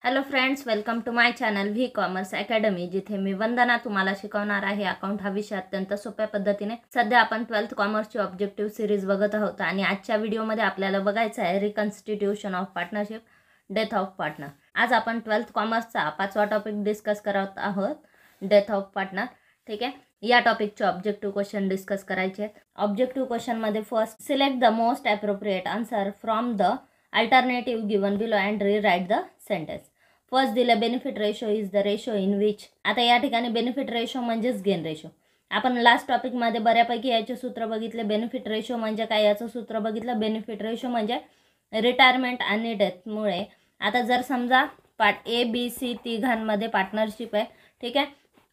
Hello friends, welcome to my channel V commerce academy, जिथे मी वंदना तुम्हाला शिकवणार आहे अकाउंट हा विषय अत्यंत सोप्या पद्धतीने. सध्या आपण 12th कॉमर्सची ऑब्जेक्टिव्ह सिरीज बघत आहोत आणि आजच्या व्हिडिओमध्ये आपल्याला बघायचं आहे reconstitution of partnership, death of partner. आज आपण 12th कॉमर्सचा 5वा टॉपिक डिस्कस करत आहोत, डेथ ऑफ पार्टनर. ठीक आहे, या टॉपिकचे ऑब्जेक्टिव्ह क्वेश्चन डिस्कस करायचे आहेत. ऑब्जेक्टिव्ह क्वेश्चनमध्ये first, select the most appropriate answer from the alternative given below and rewrite the sentence. First दिलं, benefit ratio is the ratio in which. आता या ठिकाणी बेनिफिट रेशो म्हणजेच गेन रेशो. आपण last टॉपिकमध्ये बऱ्यापैकी याचे सूत्र बघितले. बेनिफिट रेशो म्हणजे काय याचं सूत्र बघितलं. बेनिफिट रेशो म्हणजे रिटायरमेंट आणि डेथमुळे. आता जर समजा ए बी सी तिघांमध्ये पार्टनरशिप आहे, ठीक आहे.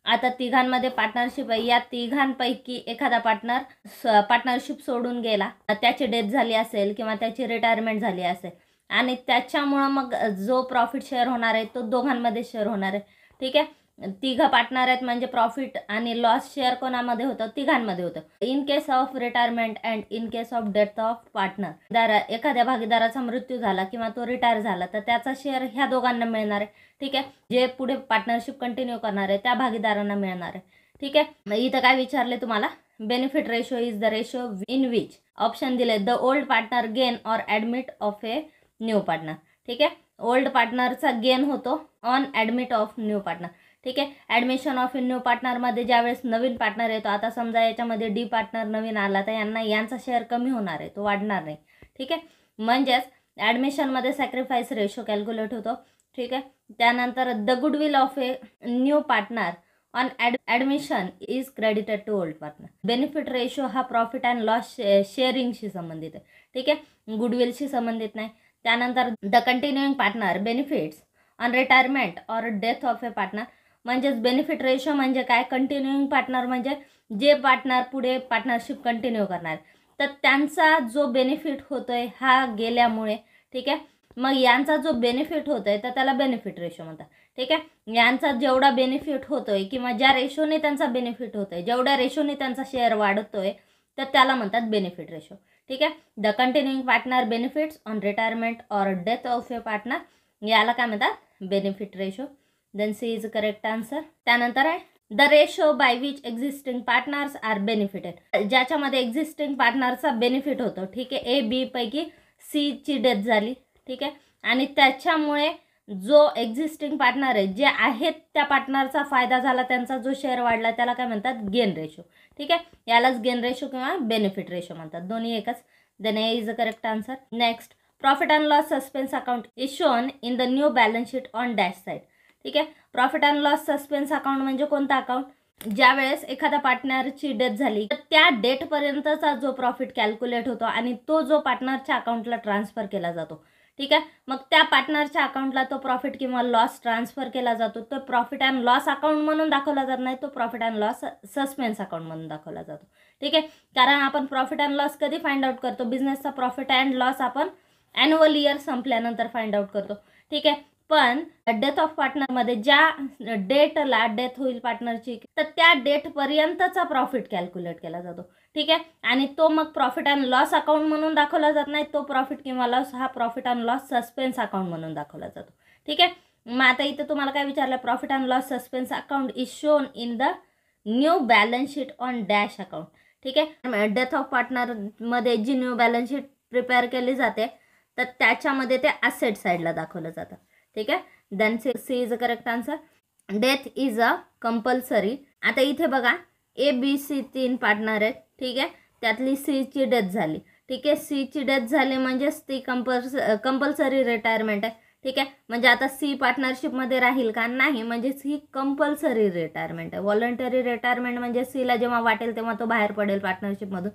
आता तिघांमध्ये पार्टनरशिप आहे, या तिघांपैकी एखादा पार्टनरशिप सोडून गेला, त्याची डेथ झाली असेल किंवा त्याची रिटायरमेंट झाली असेल आणि त्याच्यामुळं मग जो प्रॉफिट शेअर होणार आहे तो दोघांमध्ये शेअर होणार आहे. ठीक आहे, तिघं पार्टनर आहेत म्हणजे प्रॉफिट आणि लॉस शेअर कोणामध्ये होतं? तिघांमध्ये होतं. In case of retirement and in case of death of partner, एखाद्या भागीदाराचा मृत्यू झाला किंवा तो रिटायर झाला तर त्याचा शेअर ह्या दोघांना मिळणार आहे. ठीक आहे, जे पुढे पार्टनरशिप कंटिन्यू करणार आहे त्या भागीदारांना मिळणार आहे. ठीक आहे, मग इथं काय विचारले तुम्हाला? Benefit ratio is the ratio in which. Option दिले, the old partner gain or admit of a new partner. ठीक आहे, ओल्ड पार्टनरचा गेन होतो on admit of new partner. ठीक आहे, ॲडमिशन ऑफ न्यू पार्टनरमध्ये ज्यावेळेस नवीन पार्टनर येतो, आता समजा याच्यामध्ये डी पार्टनर नवीन आला तर यांचा शेअर कमी होणार आहे, तो वाढणार नाही. ठीक आहे, म्हणजेच ॲडमिशनमध्ये सॅक्रिफाईस रेशो कॅल्क्युलेट होतो. ठीक आहे, त्यानंतर the goodwill of a new partner on admission is credited to old partner. Benefit ratio हा प्रॉफिट अँड लॉस शेअरिंगशी संबंधित आहे. ठीक आहे, गुडविलशी संबंधित नाही. त्यानंतर the continuing partner benefits on retirement or death of a partner. म्हणजेच बेनिफिट रेशो म्हणजे काय? कंटिन्युइंग पार्टनर म्हणजे जे पार्टनर पुढे पार्टनरशिप कंटिन्यू करणार तर त्यांचा जो बेनिफिट होतोय हा गेल्यामुळे. ठीक आहे, मग यांचा जो बेनिफिट होतोय तर त्याला बेनिफिट रेशो म्हणतात. ठीक आहे, यांचा जेवढा बेनिफिट होतोय किंवा ज्या रेशोने त्यांचा बेनिफिट होतोय, जेवढ्या रेशोने त्यांचा शेअर वाढतोय तर त्याला म्हणतात बेनिफिट रेशो. ठीक आहे, the continuing partner benefits on retirement or death of a partner, याला काय म्हणतात? Benefit ratio. Then C is correct answer. त्यानंतर आहे the ratio by which existing partners are benefited. ज्याच्यामध्ये एक्झिस्टिंग पार्टनरचा बेनिफिट होतो. ठीक आहे, ए बी पैकी सी ची डेथ झाली. ठीक आहे, आणि त्याच्यामुळे जो एक्झिस्टिंग पार्टनर आहे, जे आहेत त्या पार्टनरचा फायदा झाला, त्यांचा जो शेअर वाढला, त्याला काय म्हणतात? Gain ratio. ठीक आहे, यालाच गेन रेशो किंवा बेनिफिट रेशो म्हणतात, दोन्ही एकच. Then A is a correct answer. Next, profit and loss suspense account is shown in the new balance sheet on dash side. ठीक आहे, profit and loss suspense account म्हणजे कोणता account? ज्या वेळेस एखाद्या पार्टनरची डेथ झाली तर त्या डेटपर्यंतचा जो प्रॉफिट कॅल्क्युलेट होतो आणि तो जो पार्टनरच्या अकाउंटला ट्रान्सफर केला जातो. ठीक आहे, मग त्या पार्टनरच्या अकाउंटला तो प्रॉफिट किंवा लॉस ट्रान्सफर केला जातो. तो प्रॉफिट अँड लॉस अकाउंट म्हणून दाखवला जात नाही, तो profit and loss suspense account म्हणून दाखवला जातो. ठीक आहे, कारण आपण प्रॉफिट अँड लॉस कधी फाइंड आउट करतो? बिझनेसचा प्रॉफिट अँड लॉस आपण ॲन्युअल इयर संपल्यानंतर फाइंड आउट करतो. ठीक आहे, पण डेथ ऑफ पार्टनरमध्ये ज्या डेटला डेथ होईल पार्टनरची तर त्या डेटपर्यंतचा प्रॉफिट कॅल्क्युलेट केला जातो. ठीक आहे, आणि तो मग प्रॉफिट अँड लॉस अकाउंट म्हणून दाखवला जात नाही, तो प्रॉफिट किंवा लॉस हा profit and loss suspense account म्हणून दाखवला जातो. ठीक आहे, मग आता इथं तुम्हाला काय विचारलं? Profit and loss suspense account is shown in the new balance sheet on dash account. ठीक आहे, डेथ ऑफ पार्टनरमध्ये जी न्यू बॅलन्स शीट प्रिपेअर केली जाते तर त्याच्यामध्ये ते ॲसेट साईडला दाखवलं जातं. ठीक आहे, then C is a correct answer. Death is a compulsory. आता इथे बघा, ए बी सी 3 पार्टनर आहेत. ठीक आहे, त्यातली सी ची डेथ झाली. ठीक आहे, सी ची डेथ झाली म्हणजेच ती कंपल्सरी रिटायरमेंट आहे. ठीक आहे, म्हणजे आता सी पार्टनरशिपमध्ये राहील का? नाही, म्हणजे सी कंपल्सरी रिटायरमेंट आहे. व्हॉलंटरी रिटायरमेंट म्हणजे सीला जेव्हा वाटेल तेव्हा तो बाहेर पडेल पार्टनरशिपमधून.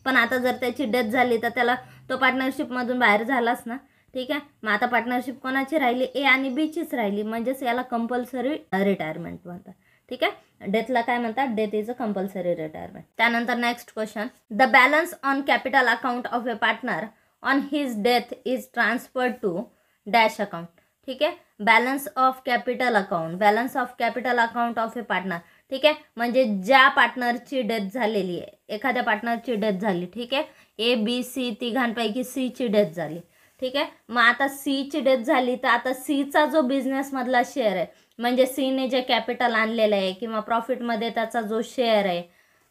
पण आता जर त्याची डेथ झाली तर त्याला तो पार्टनरशिपमधून बाहेर झालाच ना. ठीक आहे, मग आता पार्टनरशिप कोणाची राहिली? ए आणि बी चीच राहिली, म्हणजेच याला कंपल्सरी रिटायरमेंट म्हणतात. ठीक आहे, डेथला काय म्हणतात? Death is a compulsory retirement. त्यानंतर next question, the balance on capital account of a partner on his death is transferred to dash account. ठीक आहे, balance of capital account of a partner. ठीक आहे, म्हणजे ज्या पार्टनरची डेथ झालेली आहे, एखाद्या पार्टनरची डेथ झाली. ठीक आहे, ए बी सी तिघांपैकी सी ची डेथ झाली ठीक आहे. मग आता सीची डेथ झाली तर आता सीचा जो बिझनेसमधला शेअर आहे, म्हणजे सीने जे कॅपिटल आणलेलं आहे किंवा प्रॉफिटमध्ये त्याचा जो शेअर आहे,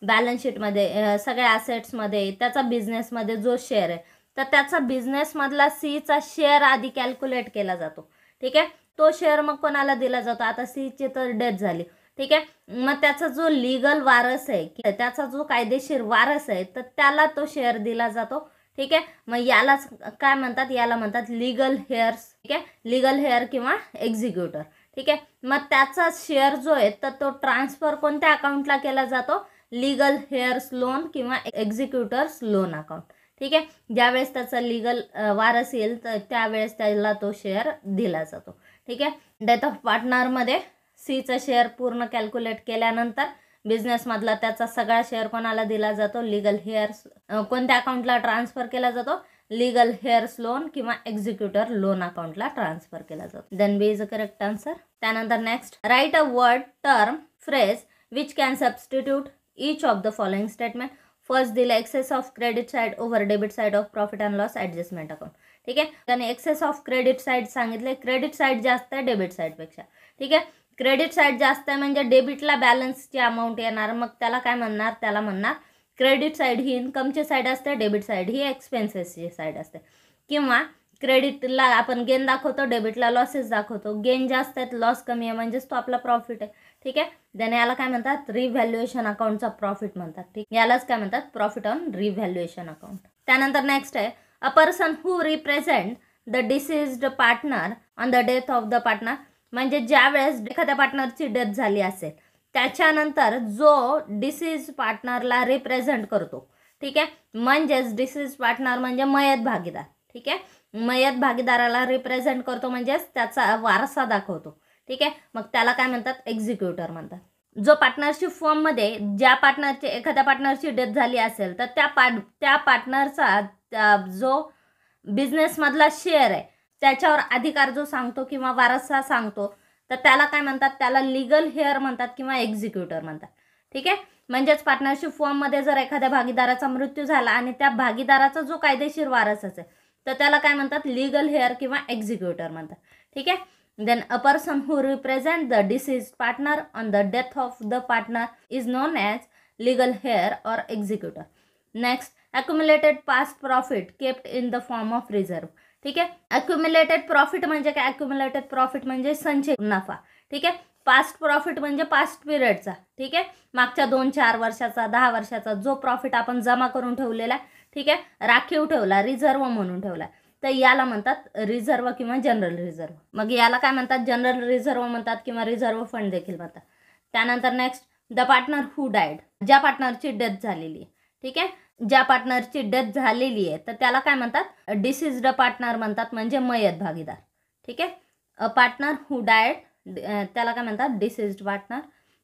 बॅलन्स शीटमध्ये सगळ्या ॲसेट्समध्ये त्याचा बिझनेसमध्ये जो शेअर आहे, तर त्याचा बिझनेसमधला सीचा शेअर आधी कॅल्क्युलेट केला जातो. ठीक आहे. तो शेअर मग कोणाला दिला जातो? आता सीची तर डेथ झाली. ठीक आहे. मग त्याचा जो लिगल वारस आहे, त्याचा जो कायदेशीर वारस आहे, तर त्याला तो शेअर दिला जातो. ठीक आहे. मग यालाच काय म्हणतात? याला म्हणतात लिगल हेअर्स. ठीक आहे. लिगल हेअर किंवा एक्झिक्युटर. ठीक आहे. मग त्याचा शेअर जो आहे तर तो ट्रान्सफर कोणत्या अकाउंटला केला जातो? लिगल हेअर्स लोन किंवा एक्झिक्युटर्स लोन अकाउंट. ठीक आहे. ज्यावेळेस त्याचा लिगल वारस येईल तर त्यावेळेस त्याला तो शेअर दिला जातो. ठीक आहे. डेथ ऑफ पार्टनरमध्ये सीचा शेअर पूर्ण कॅल्क्युलेट केल्यानंतर बिझनेसमधला त्याचा सगळा शेअर कोणाला दिला जातो? Legal heirs. कोणत्या अकाउंटला ट्रान्सफर केला जातो? लिगल हेअर्स लोन किंवा एक्झिक्युटर लोन अकाउंटला ट्रान्सफर केला जातो. Then B is a correct answer. त्यानंतर next, write a word term phrase which can substitute each of the following statement. First दिलं excess of credit side over debit side of profit and loss adjustment account. ठीक आहे. त्याने excess of credit side सांगितले. Credit side जास्त आहे debit साइडपेक्षा. ठीक आहे. Credit side जास्त आहे म्हणजे डेबिटला बॅलन्सची अमाऊंट येणार, मग त्याला काय म्हणणार? त्याला म्हणणार क्रेडिट साइड ही इन्कमची साइड असते, डेबिट साइड ही एक्सपेन्सेसची साइड असते. किंवा क्रेडिटला आपण गेन दाखवतो, डेबिटला लॉसेस दाखवतो. गेन जास्त आहेत, लॉस कमी आहे, म्हणजेच तो आपला प्रॉफिट आहे. ठीक आहे. त्याने याला काय म्हणतात? रिव्हॅल्युएशन अकाउंटचा प्रॉफिट म्हणतात. ठीक, यालाच काय म्हणतात? Profit on revaluation account. त्यानंतर नेक्स्ट आहे, a person who represent the deceased partner on the death of the partner. म्हणजे ज्या वेळेस एखाद्या पार्टनरची डेथ झाली असेल त्याच्यानंतर जो डिसीज पार्टनरला रिप्रेझेंट करतो. ठीक आहे. म्हणजेच डिसीज पार्टनर म्हणजे मयत भागीदार. ठीक आहे. मयत भागीदाराला रिप्रेझेंट करतो म्हणजेच त्याचा वारसा दाखवतो. ठीक आहे. मग त्याला काय म्हणतात? एक्झिक्युटर म्हणतात. जो पार्टनरशिप फॉर्ममध्ये ज्या पार्टनरची एखाद्या पार्टनरची डेथ झाली असेल तर त्या पार्टनरचा जो बिझनेसमधला शेअर आहे त्याच्यावर अधिकार जो सांगतो किंवा वारसा सांगतो तर त्याला काय म्हणतात? त्याला लिगल हेअर म्हणतात किंवा एक्झिक्युटर म्हणतात. ठीक आहे. म्हणजेच पार्टनरशिप फॉर्ममध्ये जर एखाद्या भागीदाराचा मृत्यू झाला आणि त्या भागीदाराचा जो कायदेशीर वारस असेल तर त्याला काय म्हणतात? लिगल हेअर किंवा एक्झिक्युटर म्हणतात. ठीक आहे. Then a person who represents the deceased partner on the death of the partner is known as legal heir or executor. Next, accumulated past profit kept in the form of reserve. ठीक आहे. accumulated profit म्हणजे काय? accumulated profit म्हणजे संचय नफा. ठीक आहे. Past profit म्हणजे पास्ट पिरियडचा. ठीक आहे. मागच्या 2-4 वर्षाचा, 10 वर्षाचा जो प्रॉफिट आपण जमा करून ठेवलेला. ठीक आहे. राखीव ठेवला, रिझर्व म्हणून ठेवला, तर याला म्हणतात रिझर्व किंवा जनरल रिझर्व. मग याला काय म्हणतात? जनरल रिझर्व म्हणतात किंवा रिझर्व फंड देखील म्हणतात. त्यानंतर next, the partner who died. ज्या पार्टनरची डेथ झालेली आहे. ठीक आहे. ज्या पार्टनरची डेथ झालेली आहे तर त्याला काय म्हणतात? डिसीज्ड पार्टनर म्हणतात, म्हणजे मयत भागीदार. ठीक आहे. अ पार्टनर हू डायड त्याला काय म्हणतात? Deceased partner.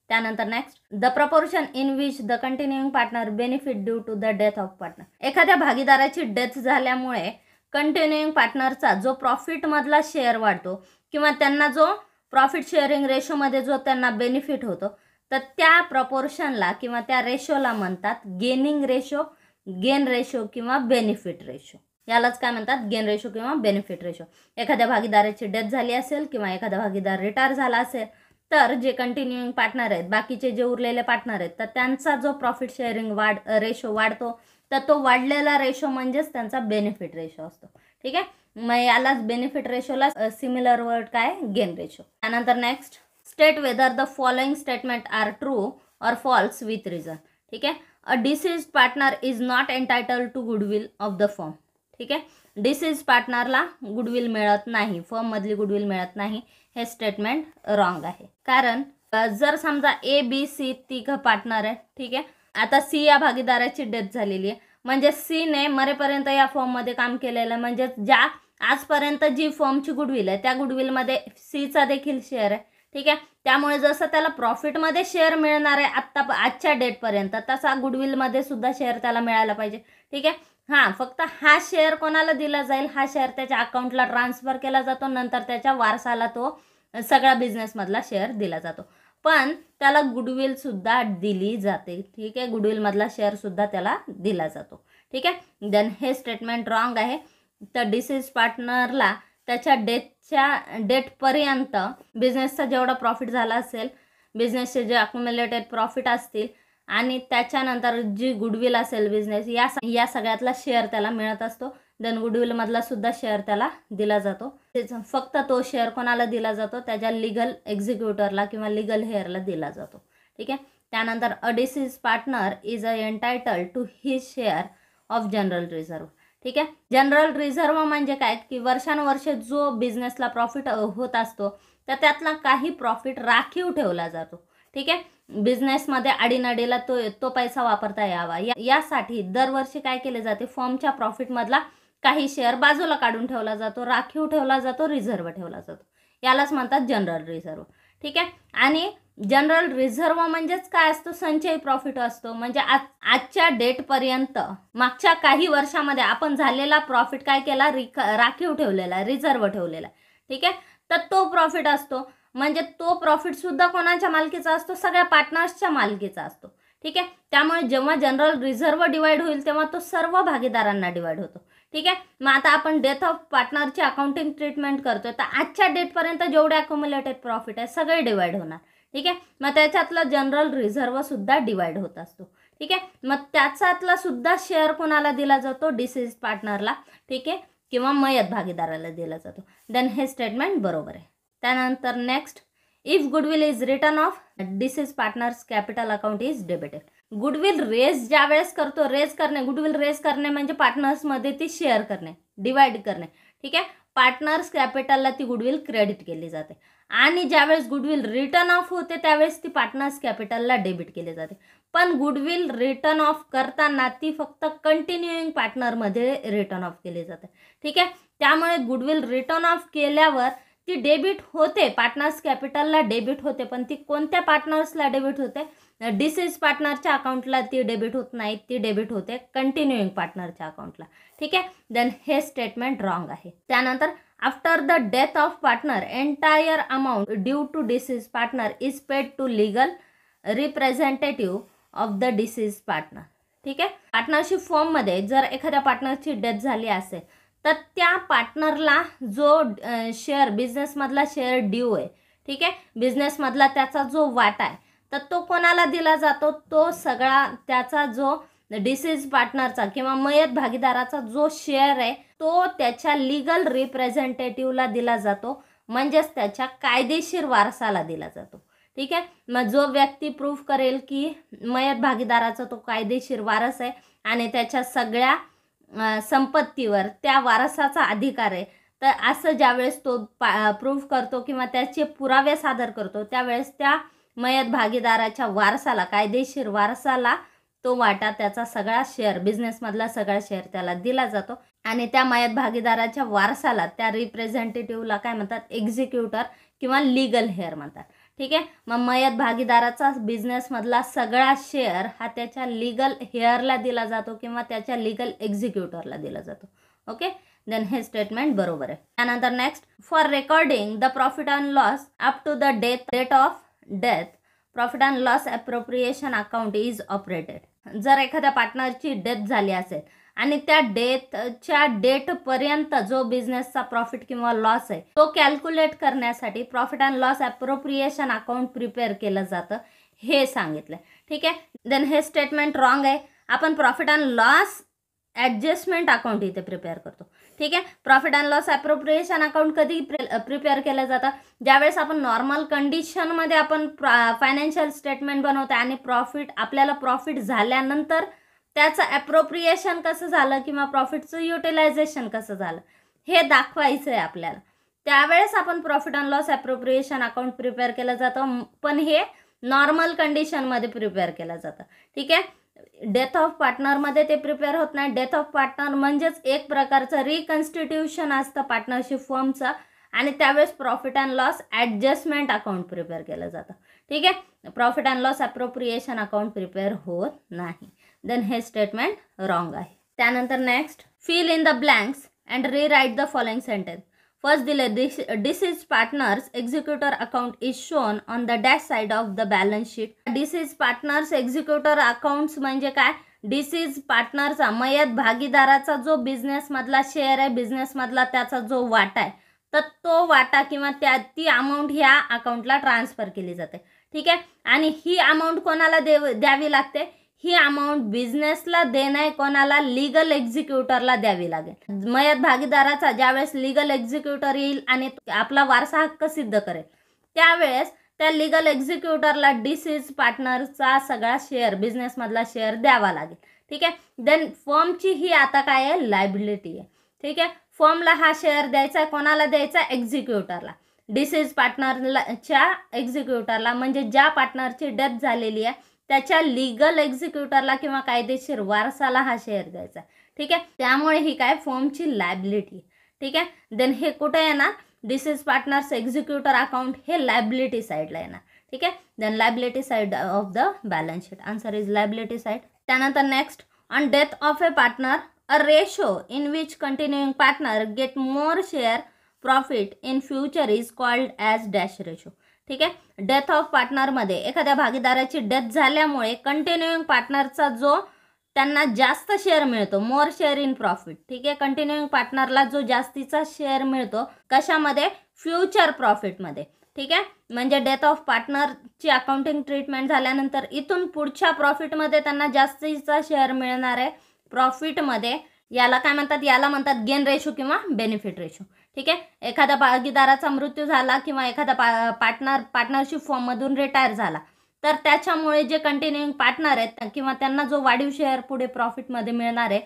त्यानंतर next, the proportion in which the continuing partner benefit due to the death of partner. एखाद्या भागीदाराची डेथ झाल्यामुळे कंटिन्युइंग पार्टनरचा जो प्रॉफिटमधला शेअर वाढतो किंवा त्यांना जो प्रॉफिट शेअरिंग रेशोमध्ये जो त्यांना बेनिफिट होतो तर त्या प्रपोर्शनला किंवा त्या रेशोला म्हणतात गेनिंग रेशो, गेन रेशो किंवा बेनिफिट रेशो. यालाच काय म्हणतात? गेन रेशो किंवा बेनिफिट रेशो. एखाद्या भागीदाराची डेथ झाली असेल किंवा एखादा भागीदार रिटायर झाला असेल तर जे कंटिन्युइंग पार्टनर आहेत, बाकीचे जे उरलेले पार्टनर आहेत, तर त्यांचा जो प्रॉफिट शेअरिंग रेशो वाढतो तर तो वाढलेला रेशो म्हणजेच त्यांचा बेनिफिट रेशो असतो. ठीक आहे. मग यालाच बेनिफिट रेशोला सिमिलर वर्ड काय? Gain ratio. त्यानंतर next, state whether the following statement are true or false with reason. ठीक आहे. A deceased partner is not entitled to goodwill of the firm. ठीक आहे. डिसीज पार्टनरला गुडविल मिळत नाही, फर्ममधली गुडविल मिळत नाही, हे स्टेटमेंट रॉंग आहे. कारण जर समजा ABC तिघं पार्टनर आहे. ठीक आहे. आता सी या भागीदाराची डेथ झालेली आहे म्हणजे सीने मरेपर्यंत या फर्ममध्ये काम केलेलं आहे, म्हणजे ज्या आजपर्यंत जी फर्मची गुडविल आहे त्या गुडविलमध्ये सीचा देखील शेअर आहे. ठीक आहे. त्यामुळे जसं त्याला प्रॉफिटमध्ये शेअर मिळणार आहे आजच्या डेटपर्यंत तसा गुडविलमध्ये सुद्धा शेअर त्याला मिळायला पाहिजे. ठीक आहे. हां, फक्त हा शेअर कोणाला दिला जाईल? हा शेअर त्याच्या अकाउंटला ट्रान्सफर केला जातो, नंतर त्याच्या वारसाला तो सगळा बिझनेसमधला शेअर दिला जातो, पण त्याला गुडविल सुद्धा दिली जाते. ठीक आहे. गुडविलमधला शेअर सुद्धा त्याला दिला जातो. ठीक आहे. देन हे स्टेटमेंट रॉंग आहे. तर डिसीज पार्टनरला त्याच्या डेटपर्यंत बिझनेसचा जेवढा प्रॉफिट झाला असेल, बिझनेसचे जे अक्युमुलेटेड प्रॉफिट असतील आणि त्याच्यानंतर जी गुडविल असेल बिझनेस, या सगळ्यातला शेअर त्याला मिळत असतो. देन गुडविलमधला सुद्धा शेअर त्याला दिला जातो. फक्त तो शेअर कोणाला दिला जातो? त्याच्या लिगल एक्झिक्युटरला किंवा लिगल हेअरला दिला जातो. ठीक आहे. त्यानंतर a deceased partner is entitled to his share of general reserve. ठीक आहे. जनरल रिझर्व्ह म्हणजे काय की वर्षानुवर्ष जो बिझनेसला प्रॉफिट होत असतो तर त्यातला काही प्रॉफिट राखीव ठेवला जातो. ठीक आहे. बिझनेसमध्ये अडीनडीला तो पैसा वापरता यावा यासाठी दरवर्षी काय केले जाते, फर्मच्या प्रॉफिटमधला काही शेअर बाजूला काढून ठेवला जातो, राखीव ठेवला जातो, रिझर्व्ह ठेवला जातो. यालाच म्हणतात जनरल रिझर्व्ह. ठीक आहे. आणि जनरल रिझर्व्ह म्हणजेच काय असतो? संचयी प्रॉफिट असतो. म्हणजे आजच्या डेटपर्यंत मागच्या काही वर्षामध्ये आपण झालेला प्रॉफिट काय केला? राखीव ठेवलेला, रिझर्व्ह ठेवलेला. ठीक आहे. तर तो प्रॉफिट असतो. म्हणजे तो प्रॉफिट सुद्धा कोणाच्या मालकीचा असतो? सगळ्या पार्टनर्सच्या मालकीचा असतो. ठीक आहे. त्यामुळे जेव्हा जनरल रिझर्व्ह डिवाइड होईल तेव्हा तो सर्व भागीदारांना डिवाइड होतो. ठीक आहे. मग आता आपण डेथ ऑफ पार्टनरची अकाउंटिंग ट्रीटमेंट करतोय तर आजच्या डेटपर्यंत जेवढे अक्युमुलेटेड प्रॉफिट आहे सगळे डिवाइड होणार. ठीक आहे. मग त्याच्यातला जनरल रिझर्व्ह सुद्धा डिवाइड होत असतो. ठीक आहे. मग त्याच्यातला सुद्धा शेअर कोणाला दिला जातो? डिसीज पार्टनरला. ठीक आहे. किंवा मयत भागीदाराला दिला जातो. देन हे स्टेटमेंट बरोबर आहे. त्यानंतर next, if goodwill is return off deceased partners capital account is debited. Goodwill raise ज्या वेळेस करतो, गुडविल रेज करणे म्हणजे पार्टनर्समध्ये ती शेअर करणे, डिवाइड करणे. ठीक आहे. पार्टनर्स कॅपिटलला ती गुडविल क्रेडिट केली जाते आणि ज्यावेळेस गुडविल रिटर्न ऑफ होते त्यावेळेस ती पार्टनर्स कॅपिटलला डेबिट केली जाते. पण गुडविल रिटर्न ऑफ करताना ती फक्त कंटिन्युइंग पार्टनरमध्ये रिटर्न ऑफ केली जाते. ठीक आहे. त्यामुळे गुडविल रिटर्न ऑफ केल्यावर ती डेबिट होते, पार्टनर्स कॅपिटलला डेबिट होते. पण ती कोणत्या पार्टनर्सला डेबिट होते? डिसीज पार्टनरच्या अकाउंटला ती डेबिट होत नाही, ती डेबिट होते कंटिन्युइंग पार्टनरच्या अकाउंटला. ठीक आहे. देन हे स्टेटमेंट रॉंग आहे. त्यानंतर after the death of partner entire amount due to deceased partner is paid to legal representative of the deceased partner. ठीक आहे. पार्टनरशिप फॉर्ममध्ये जर एखाद्या पार्टनरची डेथ झाली असेल तर त्या पार्टनरला जो शेअर बिझनेसमधला शेअर ड्यू आहे, ठीक आहे, बिझनेसमधला त्याचा जो वाटा आहे तर तो कोणाला दिला जातो? तो सगळा त्याचा जो डिसीज पार्टनरचा किंवा मयत भागीदाराचा जो शेअर आहे तो त्याच्या लीगल रिप्रेझेंटेटिव्हला दिला जातो, म्हणजेच त्याच्या कायदेशीर वारसाला दिला जातो. ठीक आहे. मग जो व्यक्ती प्रूफ करेल की मयत भागीदाराचा तो कायदेशीर वारस आहे आणि त्याच्या सगळ्या संपत्तीवर त्या वारसाचा अधिकार आहे, तर असं ज्यावेळेस तो प्रूफ करतो किंवा त्याचे पुरावे सादर करतो त्यावेळेस त्या मयत भागीदाराच्या वारसाला, कायदेशीर वारसाला तो वाटा, त्याचा सगळा शेअर, बिझनेसमधला सगळा शेअर त्याला दिला जातो. आणि त्या मयत भागीदाराच्या वारसाला, त्या रिप्रेझेंटेटिव्हला काय म्हणतात? एक्झिक्युटर किंवा लिगल हेअर म्हणतात. ठीक आहे. मग मयत भागीदाराचा बिझनेसमधला सगळा शेअर हा त्याच्या लिगल हेअरला दिला जातो किंवा त्याच्या लिगल एक्झिक्युटरला दिला जातो. ओके. देन हे स्टेटमेंट बरोबर आहे. त्यानंतर next, for recording the profit and loss up to the date of death profit and loss appropriation account is operated. जर एखाद्या पार्टनरची डेथ झाली असेल आणि त्या डेथच्या डेटपर्यंत जो बिझनेसचा प्रॉफिट किंवा लॉस आहे तो कॅल्क्युलेट करण्यासाठी profit and loss appropriation account prepare केलं जातं हे सांगितलं. ठीक आहे. देन हे स्टेटमेंट रॉंग आहे. आपण profit and loss adjustment account इथे प्रिपेअर करतो. ठीक आहे. Profit and loss appropriation account कधी प्रिपेअर केलं जातं? ज्यावेळेस आपण नॉर्मल कंडिशनमध्ये आपण फायनान्शियल स्टेटमेंट बनवतो आणि आपल्याला प्रॉफिट झाल्यानंतर त्याचं अप्रोप्रिएशन कसं झालं किंवा प्रॉफिटचं युटिलायझेशन कसं झालं हे दाखवायचं आहे आपल्याला. त्यावेळेस आपण profit and loss appropriation account prepare केलं जातं, पण हे नॉर्मल कंडिशनमध्ये प्रिपेअर केलं जातं. ठीक आहे. डेथ ऑफ पार्टनरमध्ये ते प्रिपेअर होत नाही. डेथ ऑफ पार्टनर म्हणजेच एक प्रकारचं रिकन्स्टिट्यूशन असतं पार्टनरशिप फर्मचं आणि त्यावेळेस profit and loss adjustment account prepare केलं जातं. ठीक आहे. Profit and loss appropriation account prepare होत नाही. देन हे स्टेटमेंट रॉंग आहे. त्यानंतर next, fill in the blanks and rewrite the following sentence. First दिले, deceased partner's executor account is shown on the dash side of the balance sheet. Deceased partner's executor accounts म्हणजे काय? Disease पार्टनरचा मयत भागीदाराचा जो बिझनेसमधला share आहे, बिझनेसमधला त्याचा जो वाटा आहे, तर तो वाटा किंवा ती अमाऊंट ह्या अकाउंटला ट्रान्सफर केली जाते. ठीक आहे. आणि ही अमाऊंट कोणाला द्यावी लागते? ही अमाऊंट बिझनेसला देणे कोणाला? लीगल एक्झिक्युटरला द्यावी लागेल. मयत भागीदाराचा ज्यावेळेस लीगल एक्झिक्युटर येईल आणि आपला वारसा हक्क सिद्ध करेल, त्यावेळेस त्या लीगल एक्झिक्युटरला डिसीज पार्टनरचा सगळा शेअर, बिझनेसमधला शेअर द्यावा लागेल. ठीक आहे. देन फर्मची ही आता काय आहे? लायबिलिटी आहे. ठीक आहे. फर्मला हा शेअर द्यायचा, कोणाला द्यायचा? एक्झिक्युटरला, डिसीज पार्टनरच्या एक्झिक्युटरला, म्हणजे ज्या पार्टनरची डेथ झालेली आहे त्याच्या लीगल एक्झिक्युटरला किंवा कायदेशीर वारसाला हा शेअर द्यायचा. ठीक आहे. त्यामुळे ही काय? फर्मची लायबिलिटी. ठीक आहे. देन हे कुठे येणार? डिसीज पार्टनर्स एक्झिक्युटर अकाउंट हे लायबिलिटी साईडला येणार. ठीक आहे. Then liability side of the balance sheet. Answer is liability side. त्यानंतर next, on death of a partner a ratio in which continuing partner get more share profit in future is called as dash ratio. ठीक आहे. Death of पार्टनरमध्ये एखाद्या भागीदाराची death झाल्यामुळे कंटिन्युइंग पार्टनरचा जो त्यांना जास्त share मिळतो, मोर शेअर इन प्रॉफिट. ठीक आहे. कंटिन्युइंग पार्टनरला जो जास्तीचा शेअर मिळतो कशामध्ये? फ्युचर प्रॉफिटमध्ये. ठीक आहे. म्हणजे डेथ ऑफ पार्टनरची अकाउंटिंग ट्रीटमेंट झाल्यानंतर इथून पुढच्या प्रॉफिटमध्ये त्यांना जास्तीचा शेअर मिळणार आहे प्रॉफिटमध्ये. याला काय म्हणतात? याला म्हणतात गेन रेशो किंवा बेनिफिट रेशो. ठीक आहे. एखाद्या भागीदाराचा मृत्यू झाला किंवा एखादा पार्टनरशिप फॉर्ममधून रिटायर झाला, तर त्याच्यामुळे जे कंटिन्युइंग पार्टनर आहेत किंवा त्यांना जो वाढीव शेअर पुढे प्रॉफिटमध्ये मिळणार आहे,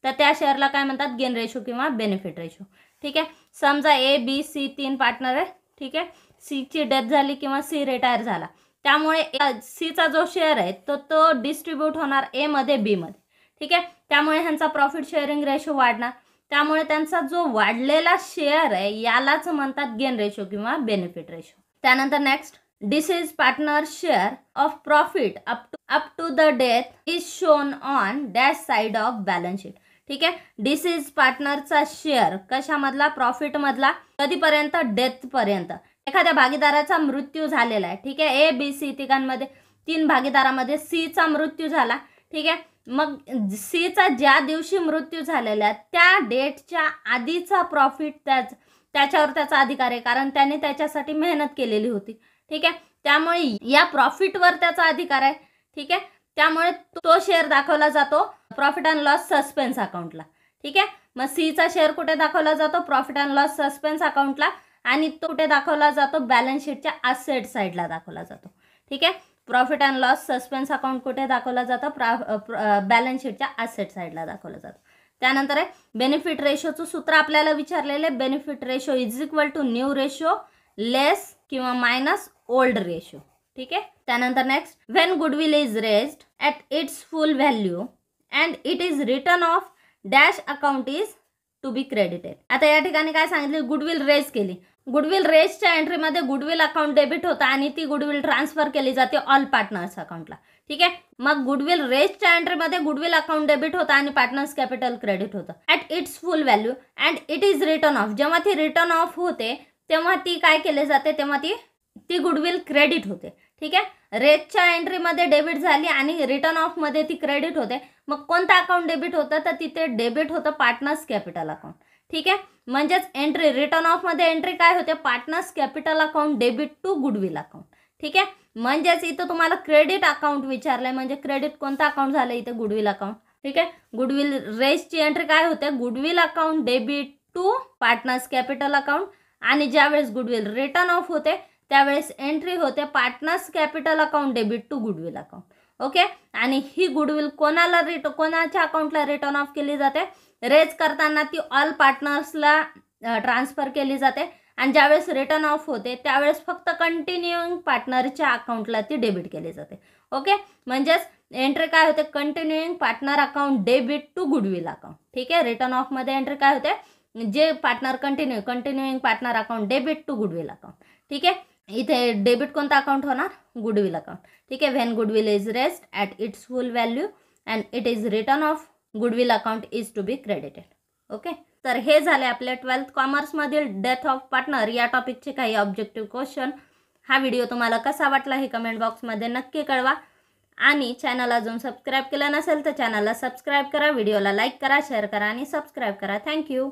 तर त्या शेअरला काय म्हणतात? गेन रेशो किंवा बेनिफिट रेशो. ठीक आहे. समजा ए बी सी 3 पार्टनर आहे. ठीक आहे. सीची डेथ झाली किंवा सी रिटायर झाला, त्यामुळे सीचा जो शेअर आहे तो डिस्ट्रीब्यूट होणार ए मध्ये, बी मध्ये. ठीक आहे. त्यामुळे ह्यांचा प्रॉफिट शेअरिंग रेशो वाढणार. त्यामुळे त्यांचा जो वाढलेला शेअर आहे यालाच म्हणतात गेन रेशो किंवा बेनिफिट रेशो. त्यानंतर next, deceased partner share of profit up to the death is shown on dash side of balance sheet. ठीक आहे. डिसीज पार्टनरचा शेअर कशामधला? प्रॉफिटमधला. कधीपर्यंत? डेथपर्यंत. एखाद्या भागीदाराचा मृत्यू झालेला आहे. ठीक आहे. ए बी सी तिघांमध्ये, 3 भागीदारामध्ये सीचा मृत्यू झाला. ठीक आहे. मग सीचा ज्या दिवशी मृत्यू झालेला त्या डेटच्या आधीचा प्रॉफिट त्याच्यावर त्याचा अधिकार आहे, कारण त्याने त्याच्यासाठी मेहनत केलेली होती. ठीक आहे. त्यामुळे या प्रॉफिटवर त्याचा अधिकार आहे. ठीक आहे. त्यामुळे तो शेअर दाखवला जातो प्रॉफिट अँड लॉस सस्पेन्स अकाउंटला. ठीक आहे. मग सीचा शेअर कुठे दाखवला जातो? प्रॉफिट अँड लॉस सस्पेन्स अकाउंटला. आणि तो कुठे दाखवला जातो? बॅलन्स शीटच्या असेट साईडला दाखवला जातो. ठीक आहे. Profit and loss suspense account कुठे दाखवला जातं? बॅलन्स शीटच्या असेट साईडला दाखवलं जातं. त्यानंतर आहे बेनिफिट रेशोचं सूत्र आपल्याला विचारलेले. Benefit ratio is equal to new ratio less किंवा मायनस ओल्ड रेशो. ठीक आहे. त्यानंतर next, when goodwill is raised at its full value and it is return of dash account is to be credited. आता या ठिकाणी काय सांगितलं? Goodwill raise केली. गुडविल रेजच्या एंट्रीमध्ये गुडविल अकाउंट डेबिट होतं आणि ती गुडविल ट्रान्सफर केली जाते ऑल पार्टनर्स अकाउंटला. ठीक आहे. मग गुडविल रेजच्या एंट्रीमध्ये गुडविल अकाउंट डेबिट होतं आणि पार्टनर्स कॅपिटल क्रेडिट होतं at its full value and it is return of. जेव्हा ती रिटर्न ऑफ होते तेव्हा ती काय केली जाते? तेव्हा ती गुडविल क्रेडिट होते. ठीक आहे. रेजच्या एंट्रीमध्ये डेबिट झाली आणि रिटर्न ऑफमध्ये ती क्रेडिट होते. मग कोणतं अकाउंट डेबिट होतं? तर तिथे डेबिट होतं पार्टनर्स कॅपिटल अकाउंट. ठीक आहे. म्हणजेच एंट्री रिटर्न ऑफमध्ये एंट्री काय होते? Partners capital account debit to goodwill account. ठीक आहे. म्हणजेच इथं तुम्हाला क्रेडिट अकाउंट विचारलंय, म्हणजे क्रेडिट कोणतं अकाउंट झालं? इथे गुडविल अकाउंट. ठीक आहे. गुडविल रेजची एंट्री काय होते? Goodwill account debit to partners capital account. आणि ज्यावेळेस गुडविल रिटर्न ऑफ होते त्यावेळेस एंट्री होते partners capital account debit to goodwill account. Okay. आणि ही गुडविल कोणाच्या अकाउंटला रिटर्न ऑफ केली जाते? रेज करताना ती ऑल पार्टनर्सला ट्रान्सफर केली जाते आणि ज्यावेळेस रिटर्न ऑफ होते त्यावेळेस फक्त कंटिन्युइंग पार्टनरच्या अकाउंटला ती डेबिट केली जाते. ओके. म्हणजेच एंट्री काय होते? Continuing partner account debit to goodwill account. ठीक आहे. रिटर्न ऑफमध्ये एंट्री काय होते? जे partner continuing partner account debit to goodwill account. ठीक आहे. इथे डेबिट कोणता अकाउंट होणार? Goodwill account. ठीक आहे. When goodwill is raised at its full value and it is return off goodwill account is to be credited. Okay. तर हे झाले आपल्या 12th कॉमर्समधील डेथ ऑफ पार्टनर या टॉपिकचे काही ऑब्जेक्टिव्ह क्वेश्चन. हा व्हिडिओ तुम्हाला कसा वाटला हे कमेंट बॉक्समध्ये नक्की कळवा. आणि चॅनल अजून सबस्क्राईब केलं नसेल तर चॅनलला सबस्क्राईब करा, व्हिडिओला लाईक करा, शेअर करा आणि सबस्क्राईब करा. थँक्यू.